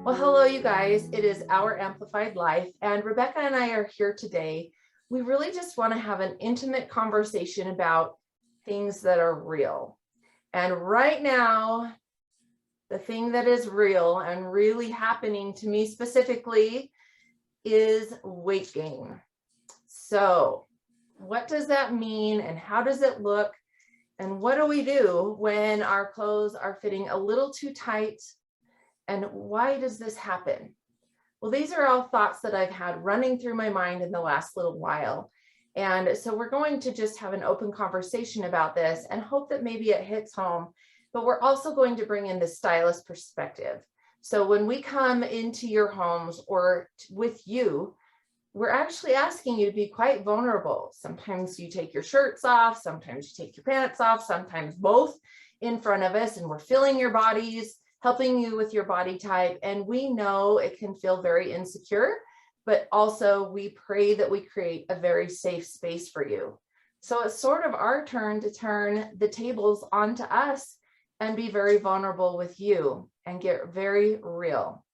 Well, hello, you guys. It is Our Amplified Life, and Rebecca and I are here today. We really just want to have an intimate conversation about things that are real. And right now, the thing that is real and really happening to me specifically is weight gain. So, what does that mean, and how does it look? And what do we do when our clothes are fitting a little too tight? And why does this happen? Well, these are all thoughts that I've had running through my mind in the last little while. And so we're going to just have an open conversation about this and hope that maybe it hits home. But we're also going to bring in the stylist perspective. So when we come into your homes or with you, we're actually asking you to be quite vulnerable. Sometimes you take your shirts off, sometimes you take your pants off, sometimes both in front of us, and we're feeling your bodies, helping you with your body type. And we know it can feel very insecure, but also we pray that we create a very safe space for you. So it's sort of our turn to turn the tables onto us and be very vulnerable with you and get very real.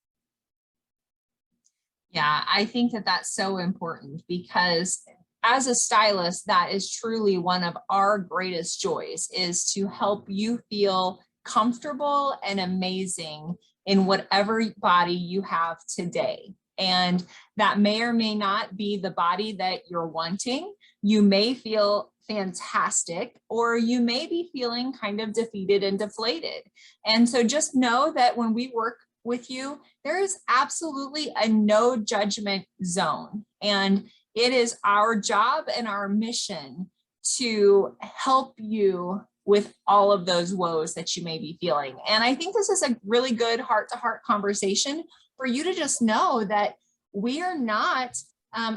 Yeah, I think that that's so important because as a stylist, that is truly one of our greatest joys, is to help you feel comfortable and amazing in whatever body you have today. And that may or may not be the body that you're wanting. You may feel fantastic, or you may be feeling kind of defeated and deflated. And so just know that when we work with you, there is absolutely a no judgment zone. And it is our job and our mission to help you with all of those woes that you may be feeling. And I think this is a really good heart-to-heart conversation for you to just know that we are not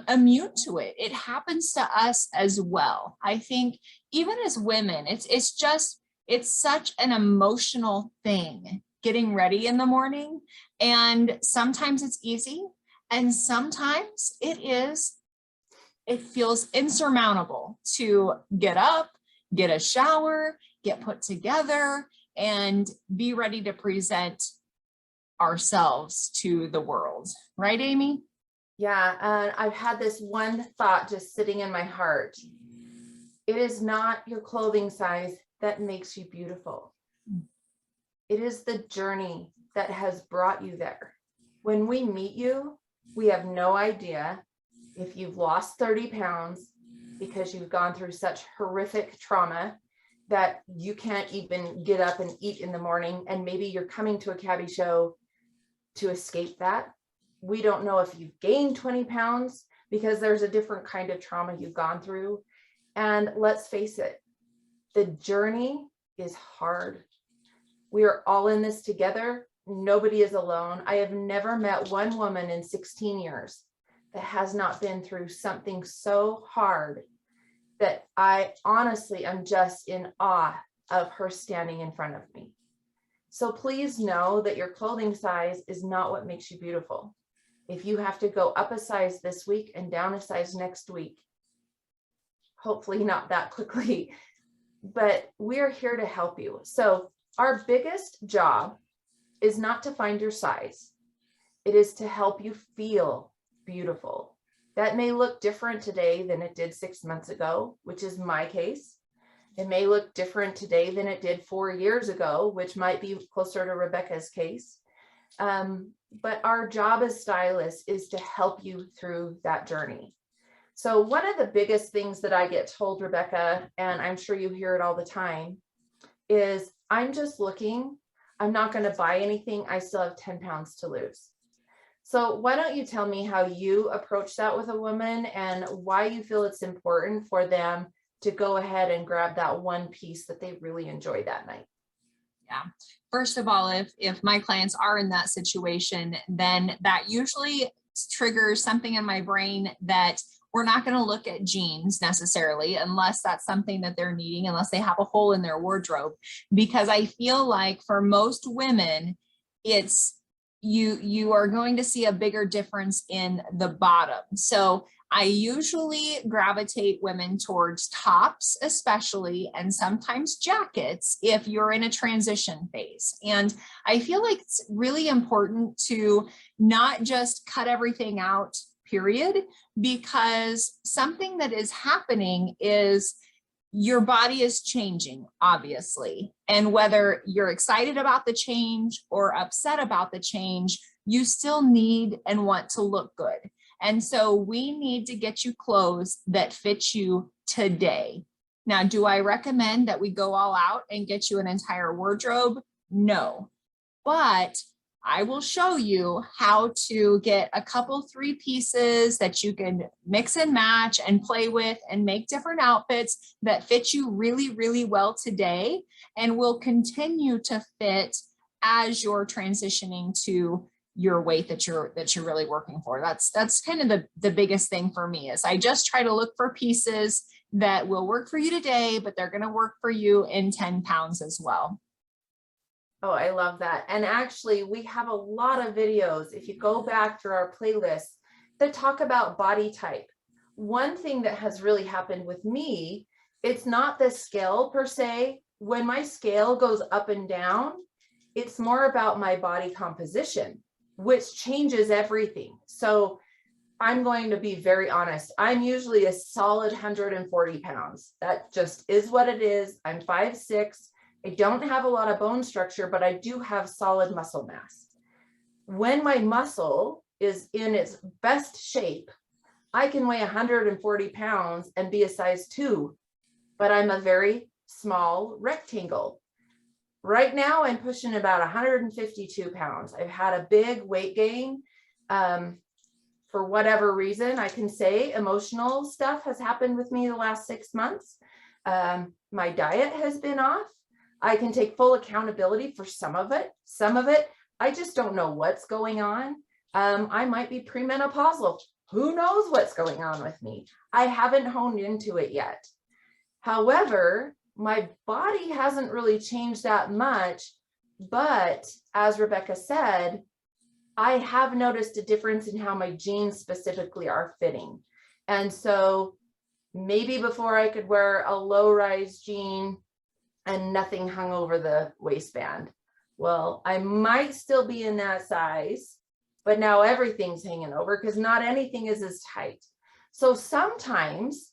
immune to it. It happens to us as well. I think even as women, it's such an emotional thing getting ready in the morning. And sometimes it's easy, and sometimes it feels insurmountable to get up, get a shower, get put together, and be ready to present ourselves to the world. Right, Amy? Yeah, and I've had this one thought just sitting in my heart. It is not your clothing size that makes you beautiful. It is the journey that has brought you there. When we meet you, we have no idea if you've lost 30 pounds because you've gone through such horrific trauma that you can't even get up and eat in the morning, and maybe you're coming to a cabbie show to escape that. We don't know if you've gained 20 pounds because there's a different kind of trauma you've gone through. And let's face it, the journey is hard. We are all in this together. Nobody is alone. I have never met one woman in 16 years that has not been through something so hard that I honestly am just in awe of her standing in front of me. So please know that your clothing size is not what makes you beautiful. If you have to go up a size this week and down a size next week, hopefully not that quickly, but we're here to help you. So our biggest job is not to find your size. It is to help you feel beautiful. That may look different today than it did 6 months ago, which is my case. It may look different today than it did 4 years ago, which might be closer to Rebecca's case. But our job as stylists is to help you through that journey. So one of the biggest things that I get told, Rebecca, and I'm sure you hear it all the time, is I'm just looking, I'm not going to buy anything, I still have 10 pounds to lose. So why don't you tell me how you approach that with a woman and why you feel it's important for them to go ahead and grab that one piece that they really enjoy that night? Yeah. First of all, if my clients are in that situation, then that usually triggers something in my brain that we're not going to look at jeans necessarily, unless that's something that they're needing, unless they have a hole in their wardrobe, because I feel like for most women, you are going to see a bigger difference in the bottom. So I usually gravitate women towards tops, especially, and sometimes jackets if you're in a transition phase. And I feel like it's really important to not just cut everything out, period, because something that is happening is your body is changing, obviously. And whether you're excited about the change or upset about the change, you still need and want to look good. And so we need to get you clothes that fit you today. Now, do I recommend that we go all out and get you an entire wardrobe? No, but I will show you how to get a couple 3 pieces that you can mix and match and play with and make different outfits that fit you really, really well today and will continue to fit as you're transitioning to your weight that you're really working for. That's kind of the biggest thing for me is I just try to look for pieces that will work for you today, but they're going to work for you in 10 pounds as well. Oh, I love that. And actually, we have a lot of videos, if you go back through our playlist, that talk about body type. One thing that has really happened with me, it's not the scale per se. When my scale goes up and down, it's more about my body composition, which changes everything. So I'm going to be very honest. I'm usually a solid 140 pounds. That just is what it is. I'm 5'6". I don't have a lot of bone structure, but I do have solid muscle mass. When my muscle is in its best shape, I can weigh 140 pounds and be a size 2, but I'm a very small rectangle. Right now, I'm pushing about 152 pounds. I've had a big weight gain. For whatever reason, I can say emotional stuff has happened with me the last 6 months. My diet has been off. I can take full accountability for some of it. Some of it, I just don't know what's going on. I might be premenopausal. Who knows what's going on with me? I haven't honed into it yet. However, my body hasn't really changed that much, but as Rebecca said, I have noticed a difference in how my jeans specifically are fitting. And so maybe before I could wear a low-rise jean and nothing hung over the waistband. Well, I might still be in that size, but now everything's hanging over because not anything is as tight. So sometimes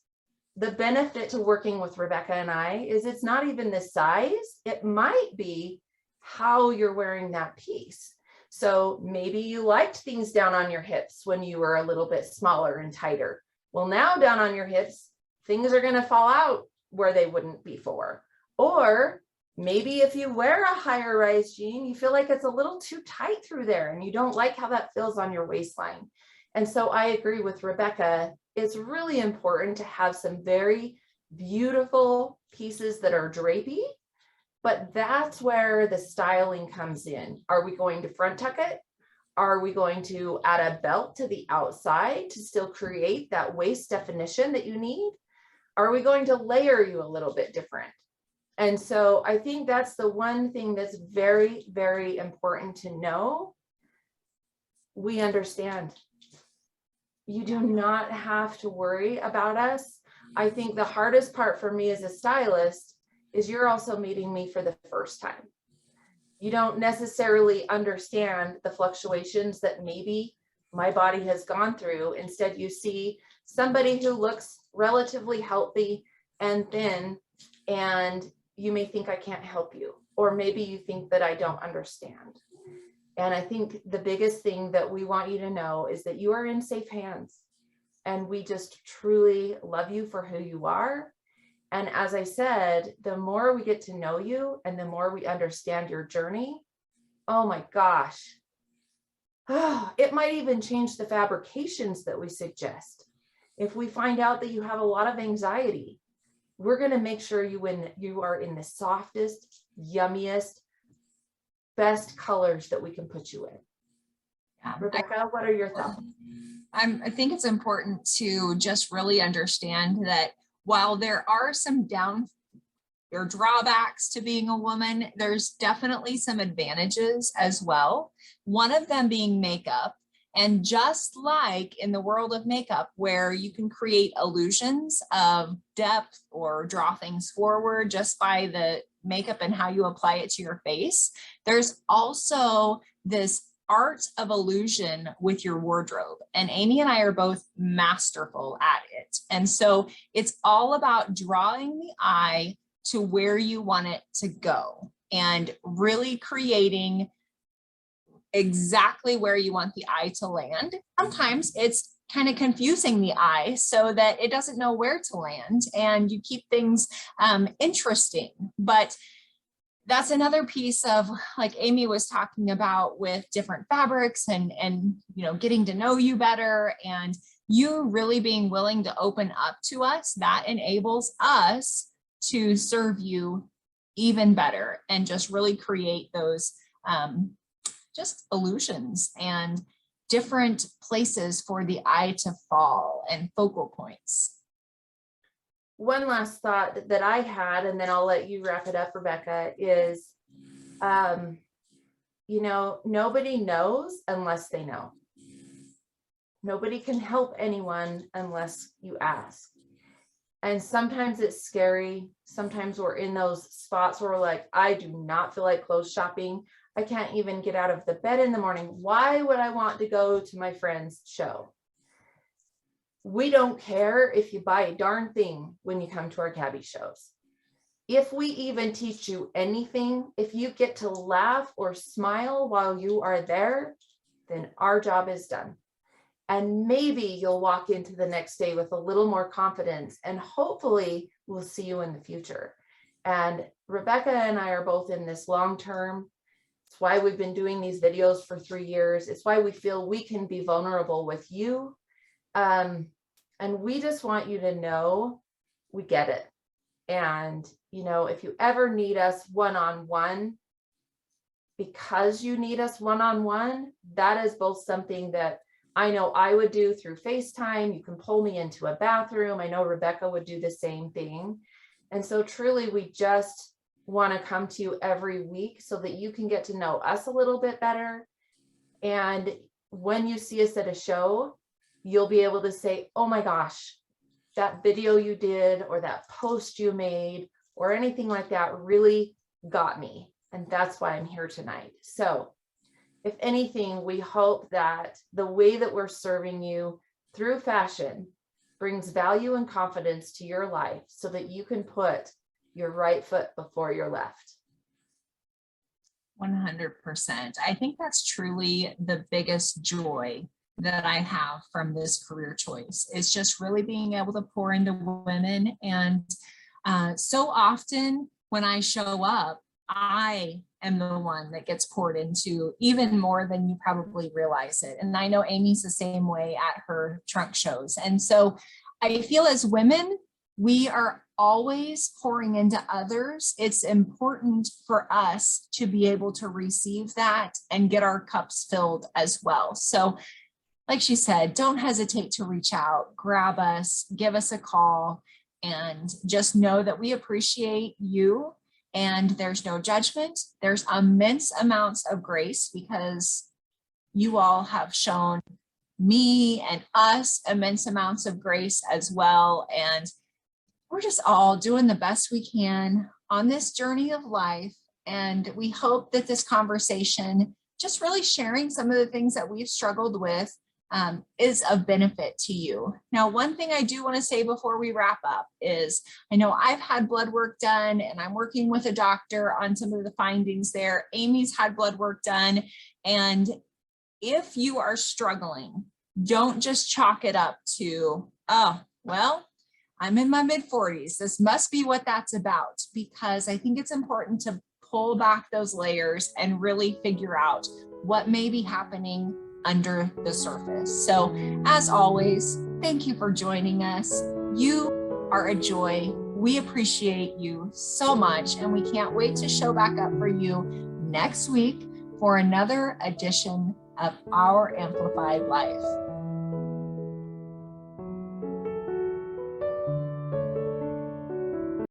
the benefit to working with Rebecca and I is it's not even the size, it might be how you're wearing that piece. So maybe you liked things down on your hips when you were a little bit smaller and tighter. Well, now down on your hips, things are going to fall out where they wouldn't before. Or maybe if you wear a higher rise jean, you feel like it's a little too tight through there and you don't like how that feels on your waistline. And so I agree with Rebecca. It's really important to have some very beautiful pieces that are drapey, but that's where the styling comes in. Are we going to front tuck it? Are we going to add a belt to the outside to still create that waist definition that you need? Are we going to layer you a little bit different? And so I think that's the one thing that's very, very important to know. We understand. You do not have to worry about us. I think the hardest part for me as a stylist is you're also meeting me for the first time. You don't necessarily understand the fluctuations that maybe my body has gone through. Instead, you see somebody who looks relatively healthy and thin, and you may think I can't help you, or maybe you think that I don't understand. And I think the biggest thing that we want you to know is that you are in safe hands, and we just truly love you for who you are. And as I said, the more we get to know you and the more we understand your journey, oh my gosh, it might even change the fabrications that we suggest. If we find out that you have a lot of anxiety, we're going to make sure you are in the softest, yummiest, best colors that we can put you in. Yeah. Rebecca, what are your thoughts? I think it's important to just really understand that while there are some drawbacks to being a woman, there's definitely some advantages as well. One of them being makeup. And just like in the world of makeup, where you can create illusions of depth or draw things forward just by the makeup and how you apply it to your face, there's also this art of illusion with your wardrobe. And Amy and I are both masterful at it. And so it's all about drawing the eye to where you want it to go and really creating exactly where you want the eye to land. Sometimes it's kind of confusing the eye so that it doesn't know where to land, and you keep things interesting. But that's another piece of, like Amy was talking about, with different fabrics and you know, getting to know you better, and you really being willing to open up to us. That enables us to serve you even better and just really create those just illusions and different places for the eye to fall and focal points. One last thought that I had, and then I'll let you wrap it up, Rebecca, is, you know, nobody knows unless they know. Nobody can help anyone unless you ask. And sometimes it's scary. Sometimes we're in those spots where we're like, I do not feel like clothes shopping. I can't even get out of the bed in the morning. Why would I want to go to my friend's show? We don't care if you buy a darn thing when you come to our cabbie shows. If we even teach you anything, if you get to laugh or smile while you are there, then our job is done. And maybe you'll walk into the next day with a little more confidence, and hopefully we'll see you in the future. And Rebecca and I are both in this long term. It's why we've been doing these videos for 3 years. It's why we feel we can be vulnerable with you. And we just want you to know we get it. And, you know, if you ever need us one-on-one, because you need us one-on-one, that is both something that I know I would do through FaceTime. You can pull me into a bathroom. I know Rebecca would do the same thing. And so truly, we just want to come to you every week so that you can get to know us a little bit better. And when you see us at a show, you'll be able to say, oh my gosh, that video you did or that post you made or anything like that really got me. And that's why I'm here tonight. So if anything, we hope that the way that we're serving you through fashion brings value and confidence to your life so that you can put your right foot before your left. 100%. I think that's truly the biggest joy that I have from this career choice. Is just really being able to pour into women. And so often when I show up, I am the one that gets poured into even more than you probably realize it. And I know Amy's the same way at her trunk shows. And so I feel as women, we are always pouring into others. It's important for us to be able to receive that and get our cups filled as well. So like she said, don't hesitate to reach out, grab us, give us a call, and just know that we appreciate you. And there's no judgment. There's immense amounts of grace because you all have shown me and us immense amounts of grace as well. And we're just all doing the best we can on this journey of life. And we hope that this conversation, just really sharing some of the things that we've struggled with, is of benefit to you. Now, one thing I do want to say before we wrap up is I know I've had blood work done and I'm working with a doctor on some of the findings there. Amy's had blood work done. And if you are struggling, don't just chalk it up to, oh, well, I'm in my mid-40s. This must be what that's about, because I think it's important to pull back those layers and really figure out what may be happening under the surface. So as always, thank you for joining us. You are a joy. We appreciate you so much, and we can't wait to show back up for you next week for another edition of Our Amplified Life.